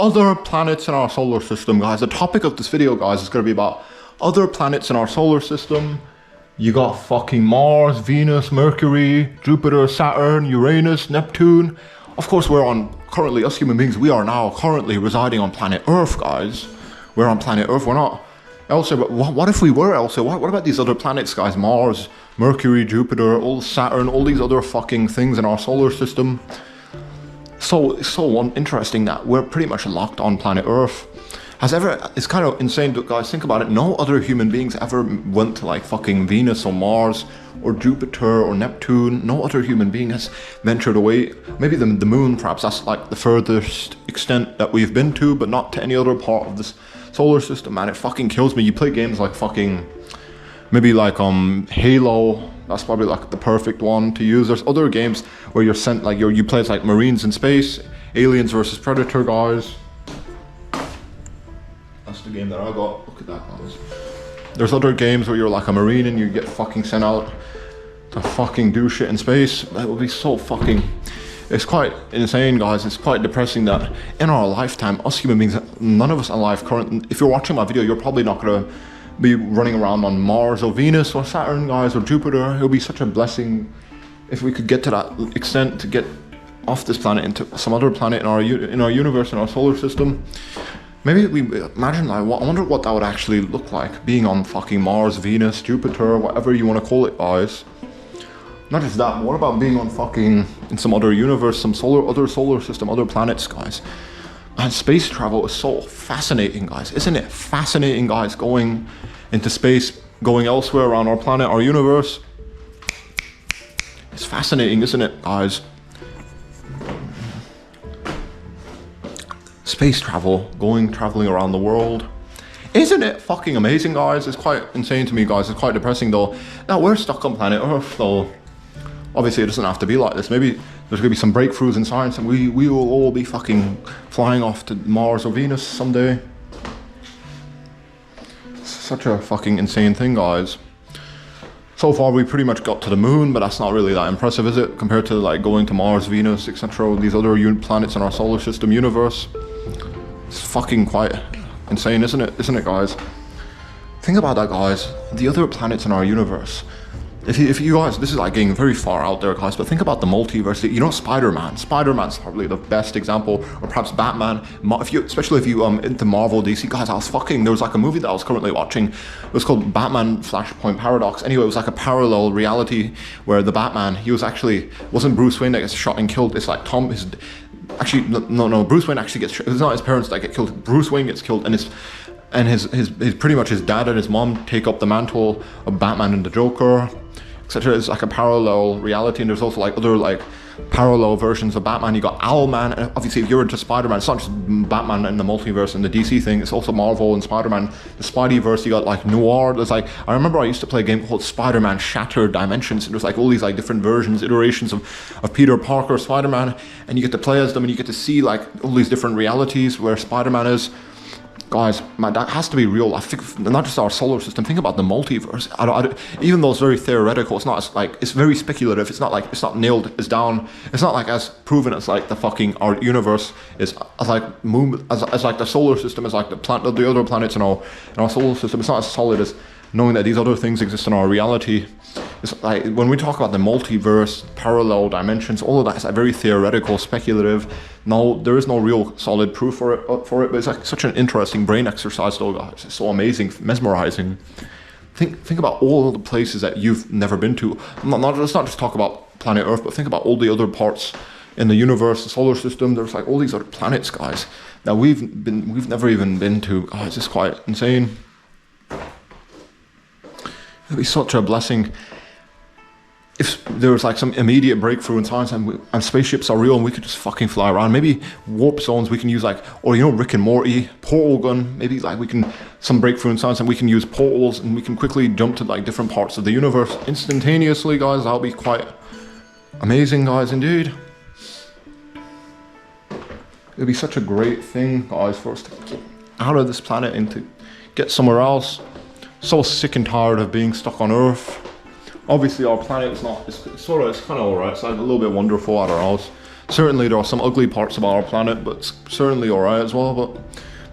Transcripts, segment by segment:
other planets in our solar system, guys. The topic of this video, guys, is going to be about other planets in our solar system. You got fucking Mars, Venus, Mercury, Jupiter, Saturn, Uranus, Neptune. Of course, currently, us human beings, we are now currently residing on planet Earth, guys. We're on planet Earth, we're not elsewhere, but what if we were elsewhere? What about these other planets, guys? Mars, Mercury, Jupiter, all Saturn, all these other fucking things in our solar system. So it's so interesting that we're pretty much locked on planet Earth. It's kind of insane, guys, think about it. No other human beings ever went to like fucking Venus or Mars or Jupiter or Neptune. No other human being has ventured away. Maybe the moon, perhaps that's like the furthest extent that we've been to, but not to any other part of this solar system, man. It fucking kills me. You play games like fucking, maybe like Halo. That's probably like the perfect one to use. There's other games where you're sent, like you play like Marines in space, Aliens versus Predator, guys. That's the game that I got. Look at that, guys. There's other games where you're like a Marine and you get fucking sent out to fucking do shit in space. That would be so fucking... It's quite insane, guys. It's quite depressing that in our lifetime, us human beings, none of us alive currently... If you're watching my video, you're probably not going to be running around on Mars or Venus or Saturn, guys, or Jupiter. It would be such a blessing if we could get to that extent, to get off this planet into some other planet in our universe, in our solar system. Maybe we imagine, like, I wonder what that would actually look like, being on fucking Mars, Venus, Jupiter, whatever you want to call it, guys. Not just that, but what about being on fucking, in some other universe, some other solar system, other planets, guys? And space travel is so fascinating, guys. Isn't it fascinating, guys, going into space, going elsewhere around our planet, our universe? It's fascinating, isn't it, guys? Space travel, traveling around the world. Isn't it fucking amazing, guys? It's quite insane to me, guys. It's quite depressing, though. Now, we're stuck on planet Earth, though. Obviously, it doesn't have to be like this. Maybe there's going to be some breakthroughs in science and we will all be fucking flying off to Mars or Venus someday. It's such a fucking insane thing, guys. So far, we pretty much got to the moon, but that's not really that impressive, is it? Compared to like going to Mars, Venus, etc. These other planets in our solar system universe. It's fucking quite insane, isn't it? Isn't it, guys? Think about that, guys. The other planets in our universe. If you guys, this is like getting very far out there, guys, but think about the multiverse. You know, Spider-Man. Spider-Man's probably the best example, or perhaps Batman. Especially if you into Marvel, DC, guys. There was like a movie that I was currently watching. It was called Batman Flashpoint Paradox. Anyway, it was like a parallel reality where the Batman, wasn't Bruce Wayne that gets shot and killed. It's like no, Bruce Wayne actually gets. It's not his parents that get killed. Bruce Wayne gets killed, and his pretty much his dad and his mom take up the mantle of Batman and the Joker, etc. It's like a parallel reality, and there's also like other like parallel versions of Batman. You got Owlman, and obviously if you're into Spider-Man, it's not just Batman and the multiverse and the DC thing, it's also Marvel and Spider-Man, the Spideyverse. You got like Noir. There's like, I remember I used to play a game called Spider-Man Shattered Dimensions, and there's like all these like different versions, iterations of Peter Parker, Spider-Man, and you get to play as them, and you get to see like all these different realities where Spider-Man is. Guys, man, that has to be real. I think not just our solar system. Think about the multiverse. Even though it's very theoretical, it's very speculative. It's not nailed as down. It's not like as proven as like our universe is, as like the solar system is like the other planets in our solar system. It's not as solid as knowing that these other things exist in our reality. It's like when we talk about the multiverse, parallel dimensions, all of that is like very theoretical, speculative. No, there is no real solid proof for it, but it's like such an interesting brain exercise, though, guys. It's so amazing, mesmerizing. Think about all the places that you've never been to. Let's not just talk about planet Earth, but think about all the other parts in the universe, the solar system. There's like all these other planets, guys, that we've never even been to. Oh, it's just quite insane. It'd be such a blessing if there was like some immediate breakthrough in science and spaceships are real and we could just fucking fly around. Maybe warp zones we can use, like, or you know, Rick and Morty, portal gun. Maybe like some breakthrough in science and we can use portals and we can quickly jump to like different parts of the universe instantaneously, guys. That'll be quite amazing, guys, indeed. It'd be such a great thing, guys, for us to get out of this planet and to get somewhere else. So sick and tired of being stuck on Earth. Obviously our planet is not, it's kind of alright, it's like a little bit wonderful at our house. Certainly there are some ugly parts about our planet, but it's certainly alright as well. But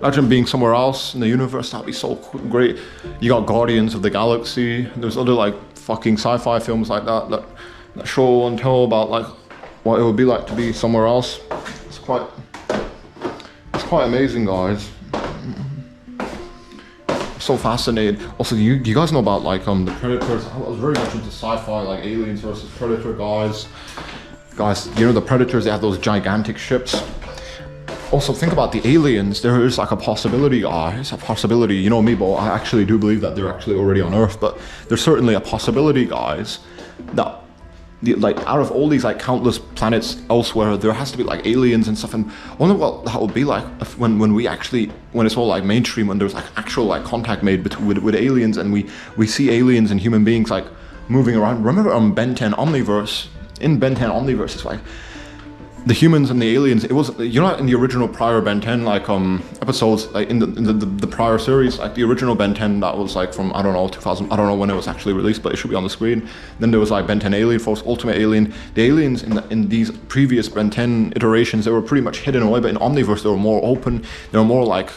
imagine being somewhere else in the universe, that'd be so great. You got Guardians of the Galaxy, there's other like fucking sci-fi films like that show and tell about like what it would be like to be somewhere else. It's quite amazing, guys. So fascinated. Also, you guys know about like the Predators? I was very much into sci-fi, like Aliens versus Predator, guys. You know the Predators, they have those gigantic ships. Also, think about the aliens. There is like a possibility, guys. A possibility. You know me, but I actually do believe that they're actually already on Earth. But there's certainly a possibility, guys, that like out of all these like countless planets elsewhere, there has to be like aliens and stuff. And I wonder what that would be like if, when it's all like mainstream, when there's like actual like contact made with aliens, and we see aliens and human beings like moving around. Remember Ben 10 Omniverse? In Ben 10 Omniverse, it's like the humans and the aliens. It was, you know, in the original prior Ben 10 like episodes, like in the prior series, like the original Ben 10 that was like from, I don't know, 2000, I don't know when it was actually released, but it should be on the screen. Then there was like Ben 10 Alien Force, Ultimate Alien. The aliens in these previous Ben 10 iterations, they were pretty much hidden away, but in Omniverse they were more open. They were more like,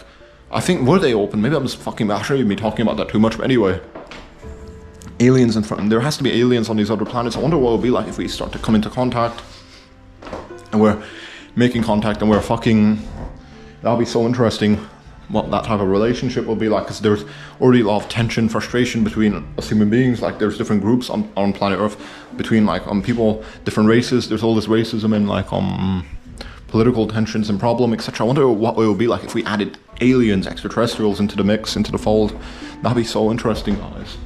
I think, were they open? Maybe I'm just fucking, I shouldn't be talking about that too much, but anyway. Aliens in front, there has to be aliens on these other planets. I wonder what it would be like if we start to come into contact and we're making contact and we're fucking, that'll be so interesting what that type of relationship will be like, because there's already a lot of tension, frustration between us human beings. Like there's different groups on planet Earth between like people, different races. There's all this racism and like political tensions and problem, etc. I wonder what it would be like if we added aliens, extraterrestrials into the mix, into the fold. That'd be so interesting, guys.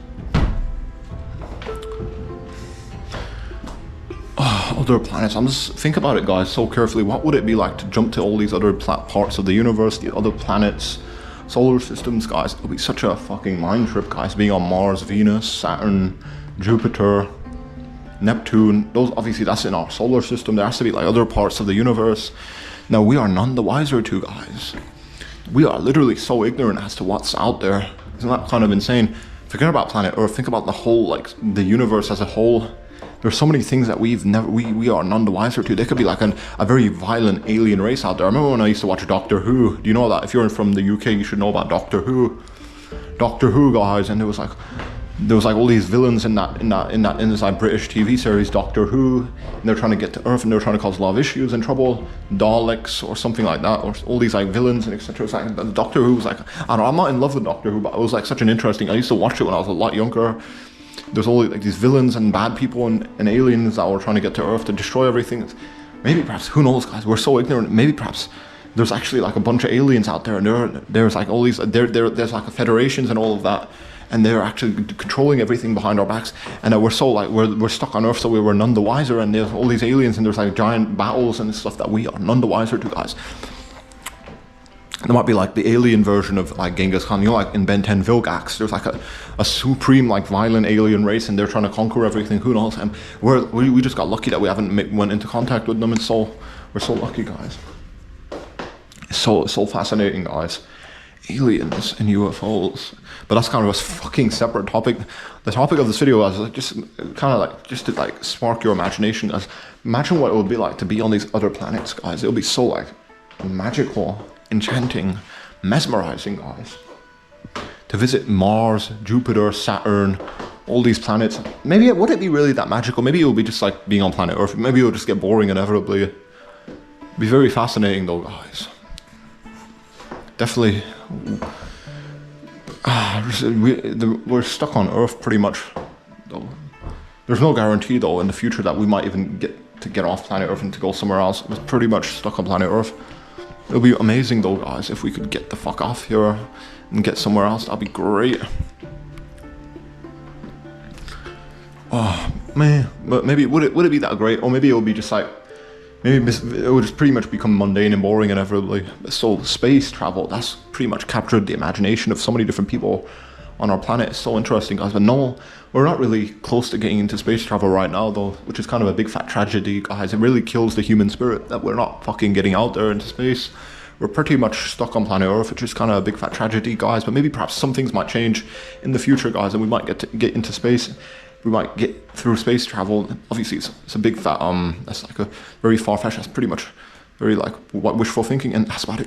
Other planets. I'm just think about it, guys, so carefully. What would it be like to jump to all these other parts of the universe, the other planets, solar systems, guys? It'll be such a fucking mind trip, guys. Being on Mars, Venus, Saturn, Jupiter, Neptune. Those, obviously, that's in our solar system. There has to be like other parts of the universe. Now we are none the wiser to, guys. We are literally so ignorant as to what's out there. Isn't that kind of insane? Forget about planet Earth. Think about the whole, like the universe as a whole. There's so many things that we are none the wiser to. There could be like a very violent alien race out there. I remember when I used to watch Doctor Who. Do you know that? If you're from the UK, you should know about Doctor Who. Doctor Who, guys, and there was like all these villains in this like British TV series Doctor Who, and they're trying to get to Earth and they're trying to cause a lot of issues and trouble. Daleks or something like that, or all these like villains and etc. It's like Doctor Who was like, I don't know, I'm not in love with Doctor Who, but it was like such an interesting. I used to watch it when I was a lot younger. There's all like these villains and bad people and aliens that were trying to get to Earth to destroy everything. Maybe perhaps, who knows, guys, we're so ignorant. Maybe perhaps there's actually like a bunch of aliens out there, and there's like all these, there's like federations and all of that, and they're actually controlling everything behind our backs, and that we're so like, we're stuck on Earth, so we were none the wiser, and there's all these aliens, and there's like giant battles and stuff that we are none the wiser to, guys. There might be like the alien version of like Genghis Khan, you know, like in Ben 10 Vilgax, there's like a supreme like violent alien race, and they're trying to conquer everything, who knows, and we just got lucky that we haven't went into contact with them, and so we're so lucky, guys. It's so fascinating, guys. Aliens and UFOs. But that's kind of a fucking separate topic. The topic of this video was like just kind of like just to like spark your imagination, guys. Imagine what it would be like to be on these other planets, guys. It would be so like magical, enchanting, mesmerizing, guys. To visit Mars, Jupiter, Saturn, all these planets. Maybe would it be really that magical? Maybe it would be just like being on planet Earth. Maybe it would just get boring inevitably. It'd be very fascinating though, guys. Definitely. We're stuck on Earth pretty much though. There's no guarantee though in the future that we might even get off planet Earth and to go somewhere else. We're pretty much stuck on planet Earth. It would be amazing though, guys, if we could get the fuck off here and get somewhere else. That'd be great. Oh man, but maybe would it be that great? Or maybe it would be just like, maybe it would just pretty much become mundane and boring inevitably. So space travel, that's pretty much captured the imagination of so many different people on our planet. It's so interesting, guys. But no, we're not really close to getting into space travel right now though, which is kind of a big fat tragedy, guys. It really kills the human spirit that we're not fucking getting out there into space. We're pretty much stuck on planet Earth, which is kind of a big fat tragedy, guys. But maybe perhaps some things might change in the future, guys, and we might get into space. we might get through space travel. Obviously, it's a big fat, that's like a very far-fetched, that's pretty much very like wishful thinking, and that's about it.